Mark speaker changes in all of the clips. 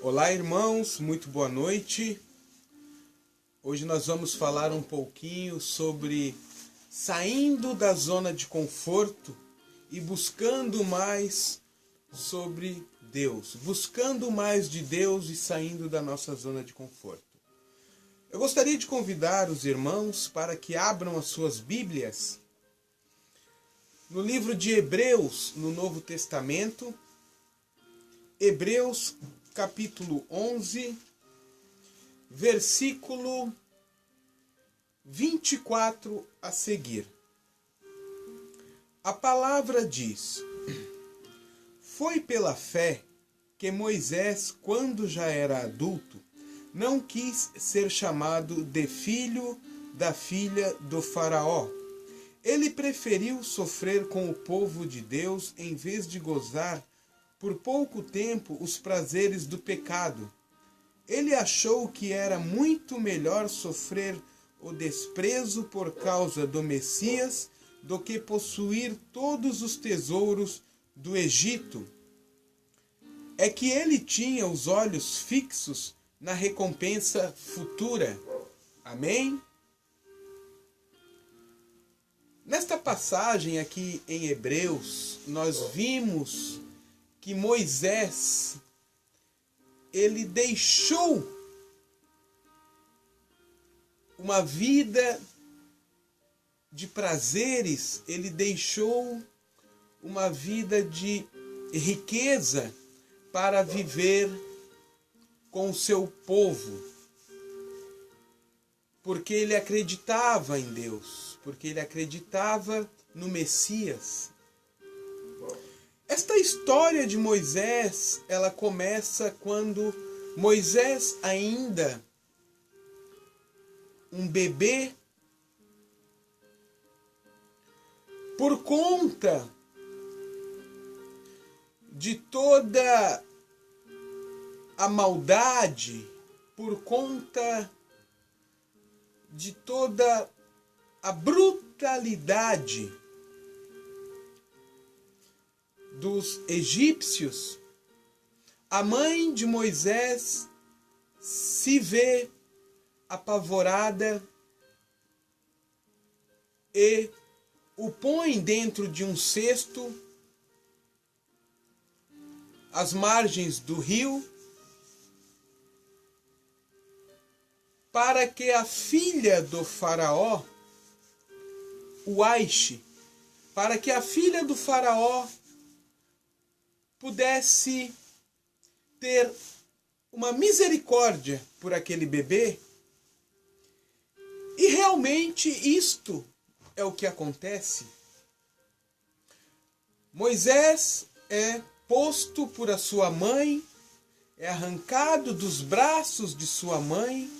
Speaker 1: Olá, irmãos, muito boa noite. Hoje nós vamos falar um pouquinho sobre saindo da zona de conforto e buscando mais sobre Deus, buscando mais de Deus e saindo da nossa zona de conforto. Eu gostaria de convidar os irmãos para que abram as suas Bíblias no livro de Hebreus, no Novo Testamento, Hebreus capítulo 11, versículo 24 a seguir. A palavra diz: Foi pela fé que Moisés, quando já era adulto, não quis ser chamado de filho da filha do faraó. Ele preferiu sofrer com o povo de Deus em vez de gozar por pouco tempo os prazeres do pecado. Ele achou que era muito melhor sofrer o desprezo por causa do Messias do que possuir todos os tesouros do Egito. É que ele tinha os olhos fixos na recompensa futura. Amém? Nesta passagem aqui em Hebreus, nós vimos que Moisés, ele deixou uma vida de prazeres, ele deixou uma vida de riqueza para viver com o seu povo, porque ele acreditava em Deus, porque ele acreditava no Messias. Esta história de Moisés, ela começa quando Moisés, ainda um bebê, por conta de toda a maldade, por conta de toda a brutalidade dos egípcios, a mãe de Moisés se vê apavorada e o põe dentro de um cesto às margens do rio, para que a filha do faraó o aixe, para que a filha do faraó pudesse ter uma misericórdia por aquele bebê. E realmente isto é o que acontece. Moisés é posto por a sua mãe, é arrancado dos braços de sua mãe,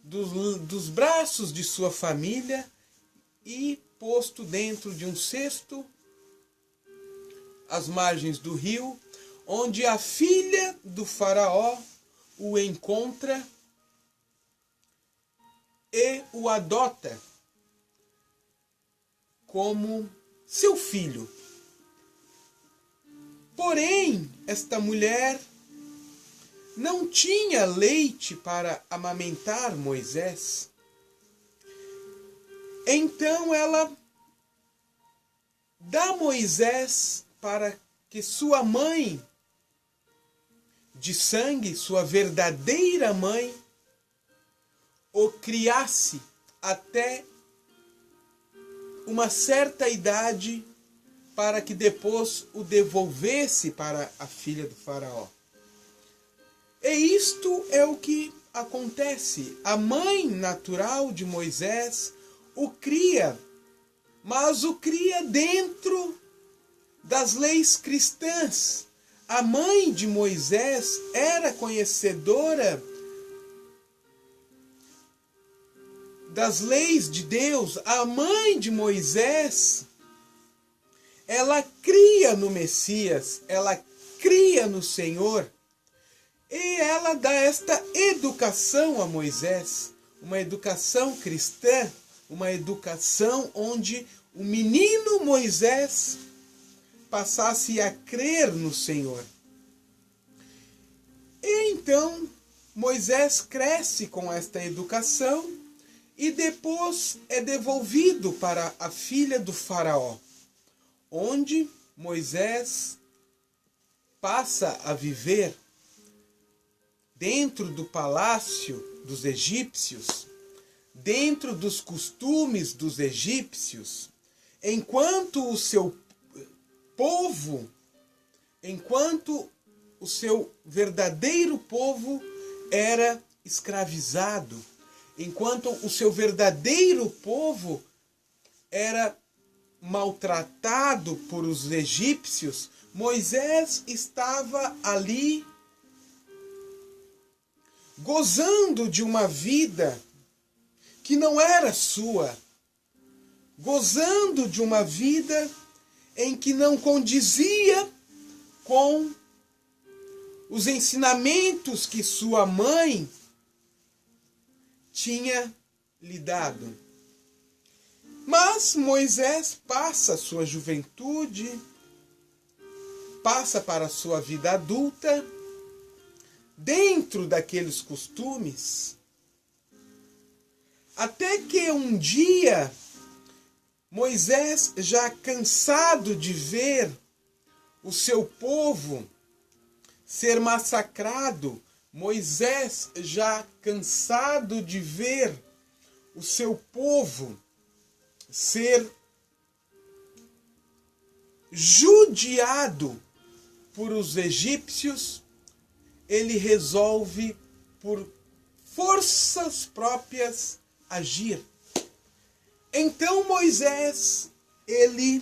Speaker 1: dos braços de sua família e posto dentro de um cesto às margens do rio, onde a filha do faraó o encontra e o adota como seu filho. Porém, esta mulher não tinha leite para amamentar Moisés. Então ela dá Moisés para que sua mãe de sangue, sua verdadeira mãe, o criasse até uma certa idade, para que depois o devolvesse para a filha do faraó. E isto é o que acontece. A mãe natural de Moisés o cria, mas o cria dentro das leis cristãs. A mãe de Moisés era conhecedora das leis de Deus. A mãe de Moisés, ela cria no Messias, ela cria no Senhor, e ela dá esta educação a Moisés, uma educação cristã, uma educação onde o menino Moisés passasse a crer no Senhor. E então Moisés cresce com esta educação e depois é devolvido para a filha do faraó, onde Moisés passa a viver dentro do palácio dos egípcios, dentro dos costumes dos egípcios, enquanto o seu povo, enquanto o seu verdadeiro povo era escravizado, enquanto o seu verdadeiro povo era maltratado por os egípcios, Moisés estava ali gozando de uma vida que não era sua, gozando de uma vida em que não condizia com os ensinamentos que sua mãe tinha lhe dado. Mas Moisés passa a sua juventude, passa para a sua vida adulta, dentro daqueles costumes, até que um dia Moisés, já cansado de ver o seu povo ser massacrado, Moisés, já cansado de ver o seu povo ser judiado por os egípcios, ele resolve, por forças próprias, agir. Então Moisés, ele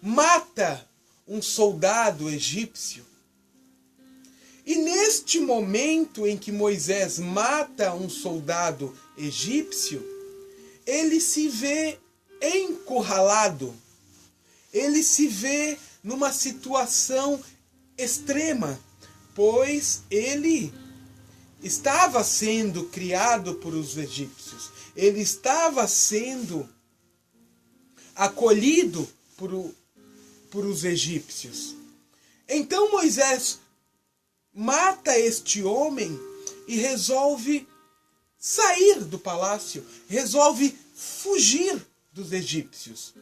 Speaker 1: mata um soldado egípcio. E neste momento em que Moisés mata um soldado egípcio, ele se vê encurralado. Ele se vê numa situação extrema, pois ele estava sendo criado por os egípcios. Ele estava sendo acolhido por os egípcios. Então Moisés mata este homem e resolve sair do palácio, resolve fugir dos egípcios.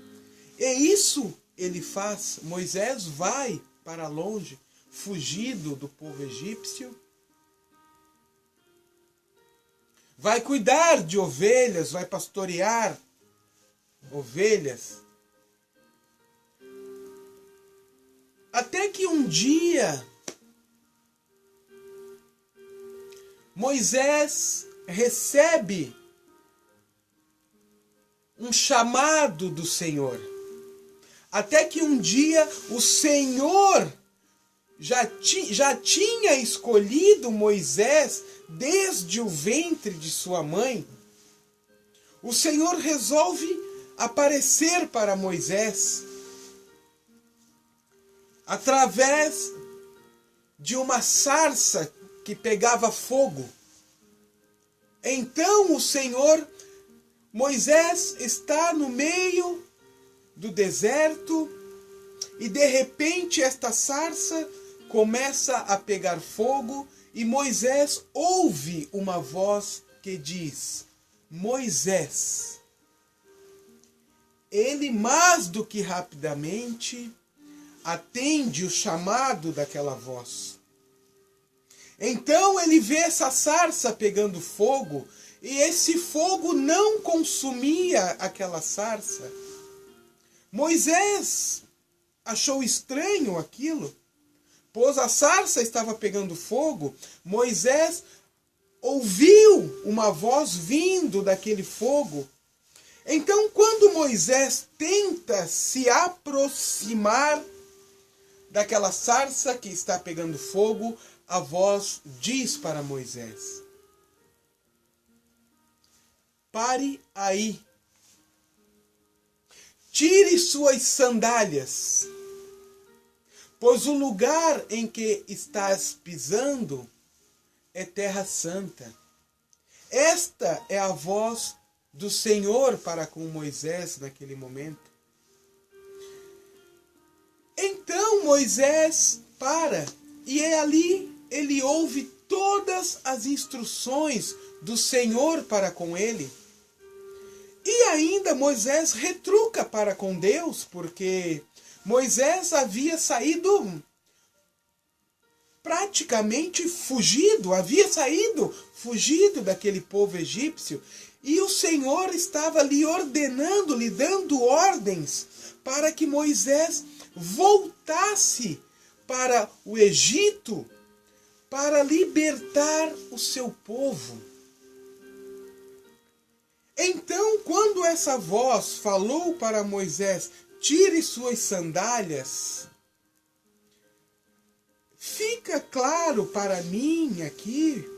Speaker 1: E isso ele faz. Moisés vai para longe, fugido do povo egípcio. Vai cuidar de ovelhas, vai pastorear ovelhas. Até que um dia Moisés recebe um chamado do Senhor. Até que um dia o Senhor já tinha escolhido Moisés desde o ventre de sua mãe. O Senhor resolve aparecer para Moisés através de uma sarça que pegava fogo. Então o Senhor, Moisés está no meio do deserto e de repente esta sarça começa a pegar fogo e Moisés ouve uma voz que diz: Moisés. Ele mais do que rapidamente atende o chamado daquela voz. Então ele vê essa sarça pegando fogo e esse fogo não consumia aquela sarça. Moisés achou estranho aquilo, pois a sarça estava pegando fogo. Moisés ouviu uma voz vindo daquele fogo. Então, quando Moisés tenta se aproximar daquela sarça que está pegando fogo, a voz diz para Moisés: pare aí. Tire suas sandálias, pois o lugar em que estás pisando é terra santa. Esta é a voz do Senhor para com Moisés naquele momento. Então Moisés para, e ali ele ouve todas as instruções do Senhor para com ele. E ainda Moisés retruca para com Deus, porque Moisés havia saído praticamente havia saído fugido daquele povo egípcio, e o Senhor estava lhe ordenando, lhe dando ordens para que Moisés voltasse para o Egito para libertar o seu povo. Então, quando essa voz falou para Moisés, tire suas sandálias, fica claro para mim aqui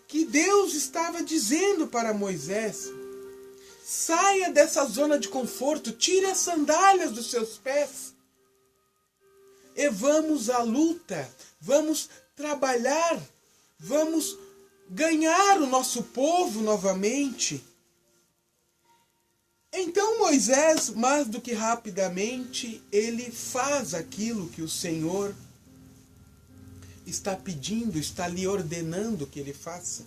Speaker 1: que Deus estava dizendo para Moisés, saia dessa zona de conforto, tire as sandálias dos seus pés e vamos à luta, vamos trabalhar, vamos ganhar o nosso povo novamente. Então Moisés, mais do que rapidamente, ele faz aquilo que o Senhor está pedindo, está lhe ordenando que ele faça.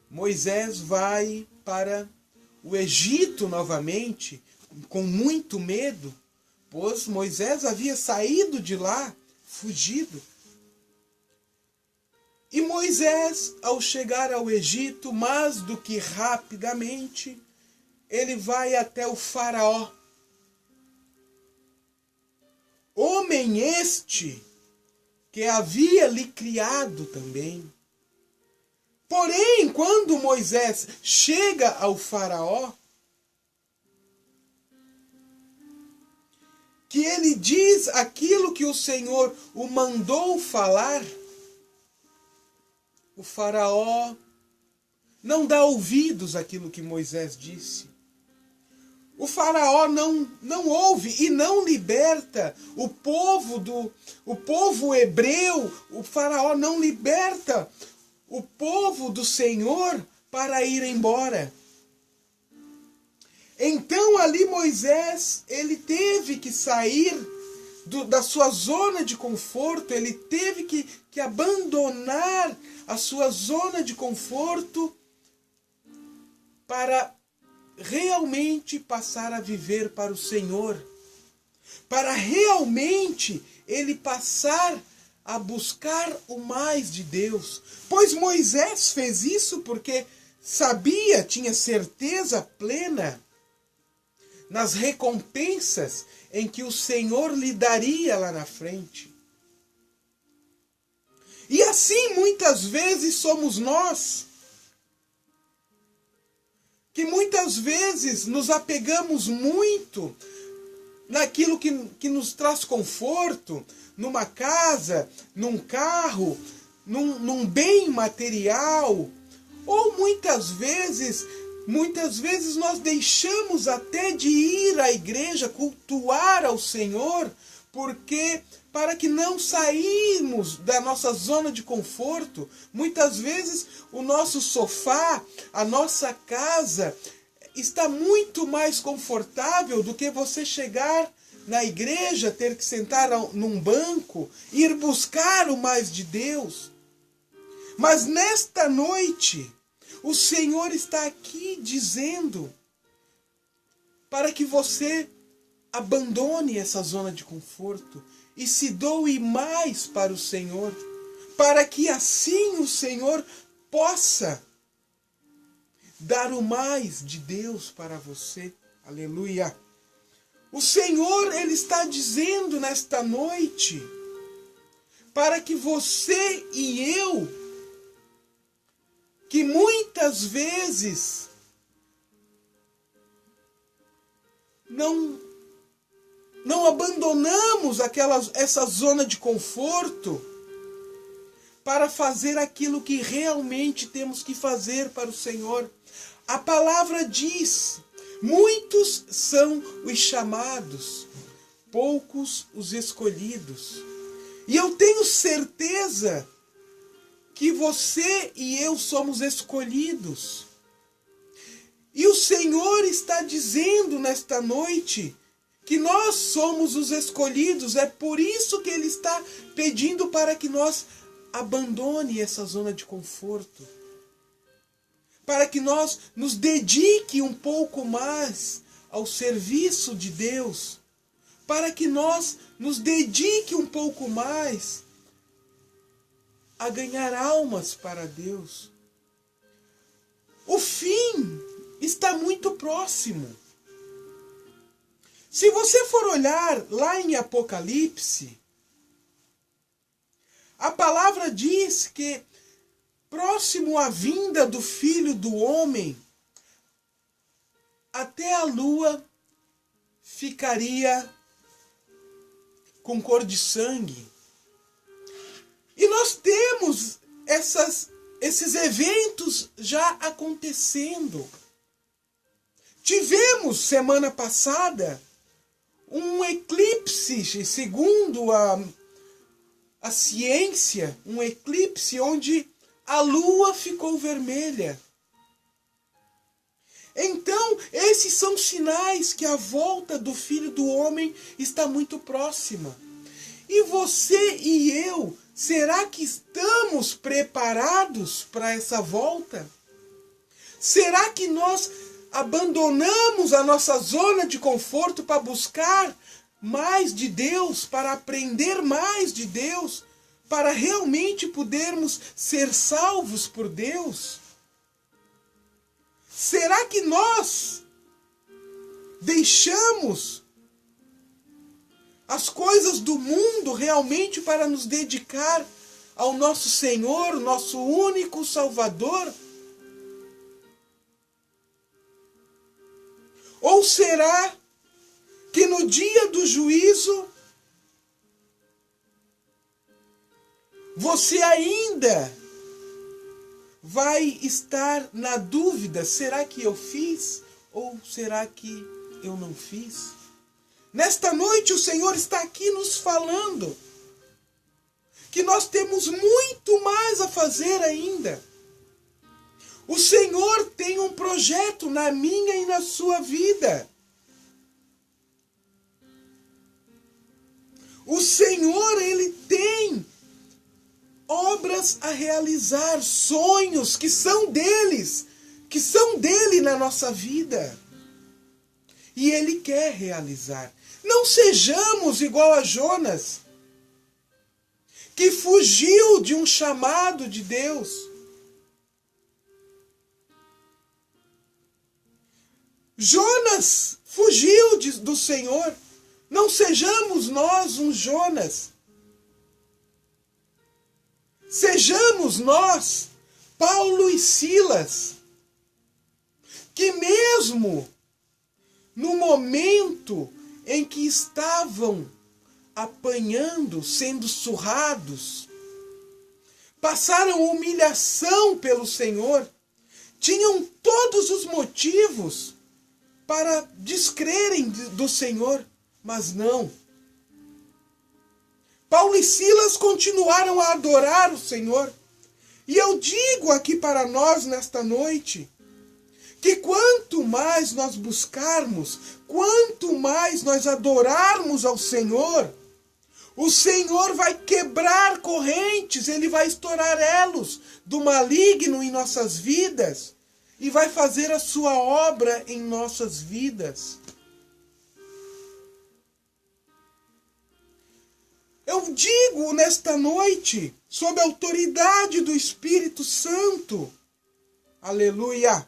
Speaker 1: Moisés vai para o Egito novamente, com muito medo, pois Moisés havia saído de lá, fugido. E Moisés, ao chegar ao Egito, mais do que rapidamente, ele vai até o faraó. Homem este que havia lhe criado também. Porém, quando Moisés chega ao faraó, que ele diz aquilo que o Senhor o mandou falar, o faraó não dá ouvidos àquilo que Moisés disse. O faraó não ouve e não liberta o povo hebreu. O faraó não liberta o povo do Senhor para ir embora. Então ali Moisés, ele teve que sair da sua zona de conforto, ele teve que abandonar a sua zona de conforto para realmente passar a viver para o Senhor, para realmente ele passar a buscar o mais de Deus. Pois Moisés fez isso porque sabia, tinha certeza plena nas recompensas em que o Senhor lhe daria lá na frente. E assim muitas vezes somos nós, que muitas vezes nos apegamos muito naquilo que nos traz conforto, numa casa, num carro, num bem material, ou muitas vezes nós deixamos até de ir à igreja, cultuar ao Senhor, porque para que não sairmos da nossa zona de conforto, muitas vezes o nosso sofá, a nossa casa está muito mais confortável do que você chegar na igreja, ter que sentar num banco, ir buscar o mais de Deus. Mas nesta noite, o Senhor está aqui dizendo para que você abandone essa zona de conforto e se doe mais para o Senhor, para que assim o Senhor possa dar o mais de Deus para você. Aleluia! O Senhor, Ele está dizendo nesta noite, para que você e eu, que muitas vezes não abandonamos essa zona de conforto para fazer aquilo que realmente temos que fazer para o Senhor. A palavra diz, muitos são os chamados, poucos os escolhidos. E eu tenho certeza que você e eu somos escolhidos. E o Senhor está dizendo nesta noite que nós somos os escolhidos. É por isso que Ele está pedindo para que nós abandone essa zona de conforto, para que nós nos dedique um pouco mais ao serviço de Deus, para que nós nos dedique um pouco mais a ganhar almas para Deus. O fim está muito próximo. Se você for olhar lá em Apocalipse, a palavra diz que próximo à vinda do Filho do Homem, até a lua ficaria com cor de sangue. E nós temos esses eventos já acontecendo. Tivemos semana passada um eclipse, segundo a ciência, um eclipse onde a lua ficou vermelha. Então, esses são sinais que a volta do Filho do Homem está muito próxima. E você e eu, será que estamos preparados para essa volta? Será que nós abandonamos a nossa zona de conforto para buscar mais de Deus, para aprender mais de Deus, para realmente podermos ser salvos por Deus? Será que nós deixamos as coisas do mundo realmente para nos dedicar ao nosso Senhor, nosso único Salvador? Ou será que no dia do juízo você ainda vai estar na dúvida: será que eu fiz ou será que eu não fiz? Nesta noite o Senhor está aqui nos falando que nós temos muito mais a fazer ainda. O Senhor tem um projeto na minha e na sua vida. O Senhor, Ele tem obras a realizar, sonhos que são deles, que são dele na nossa vida. E Ele quer realizar. Não sejamos igual a Jonas, que fugiu de um chamado de Deus. Jonas fugiu do Senhor. Não sejamos nós um Jonas. Sejamos nós, Paulo e Silas, que mesmo no momento em que estavam apanhando, sendo surrados, passaram humilhação pelo Senhor, tinham todos os motivos para descrerem do Senhor, mas não. Paulo e Silas continuaram a adorar o Senhor. E eu digo aqui para nós nesta noite, que quanto mais nós buscarmos, quanto mais nós adorarmos ao Senhor, o Senhor vai quebrar correntes, Ele vai estourar elos do maligno em nossas vidas e vai fazer a sua obra em nossas vidas. Eu digo nesta noite, sob a autoridade do Espírito Santo, aleluia,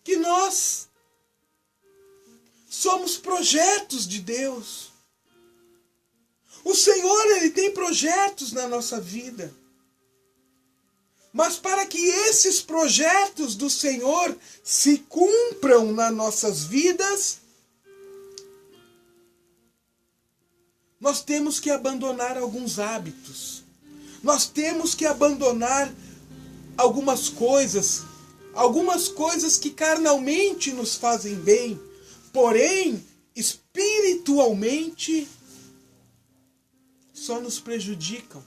Speaker 1: que nós somos projetos de Deus. O Senhor, Ele tem projetos na nossa vida. Mas para que esses projetos do Senhor se cumpram nas nossas vidas, nós temos que abandonar alguns hábitos. Nós temos que abandonar algumas coisas que carnalmente nos fazem bem, porém, espiritualmente, só nos prejudicam.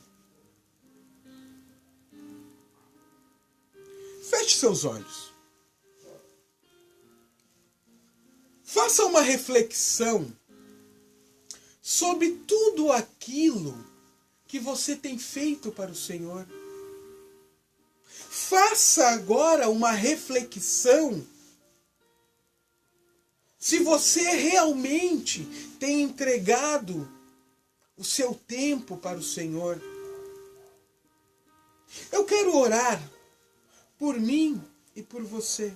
Speaker 1: Feche seus olhos. Faça uma reflexão sobre tudo aquilo que você tem feito para o Senhor. Faça agora uma reflexão se você realmente tem entregado o seu tempo para o Senhor. Eu quero orar por mim e por você.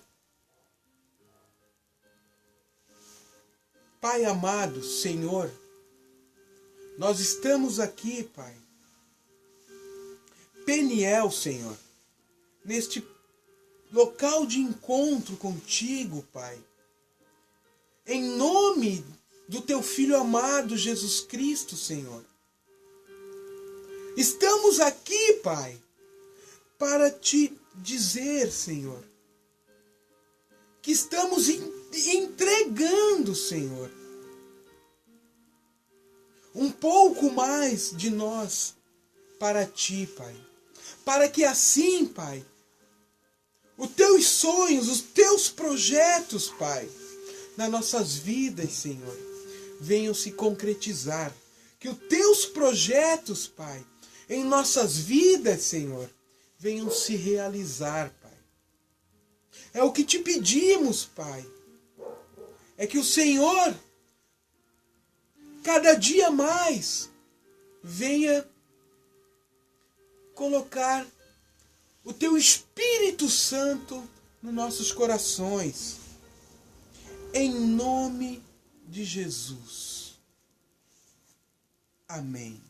Speaker 1: Pai amado, Senhor, nós estamos aqui, Pai, Peniel, Senhor, neste local de encontro contigo, Pai, em nome do teu Filho amado Jesus Cristo, Senhor. Estamos aqui, Pai, para te dizer, Senhor, que estamos entregando, Senhor, um pouco mais de nós para ti, Pai. Para que assim, Pai, os teus sonhos, os teus projetos, Pai, nas nossas vidas, Senhor, venham se concretizar. Que os teus projetos, Pai, em nossas vidas, Senhor, venham se realizar, Pai. É o que te pedimos, Pai. É que o Senhor, cada dia mais, venha colocar o teu Espírito Santo nos nossos corações. Em nome de Jesus. Amém.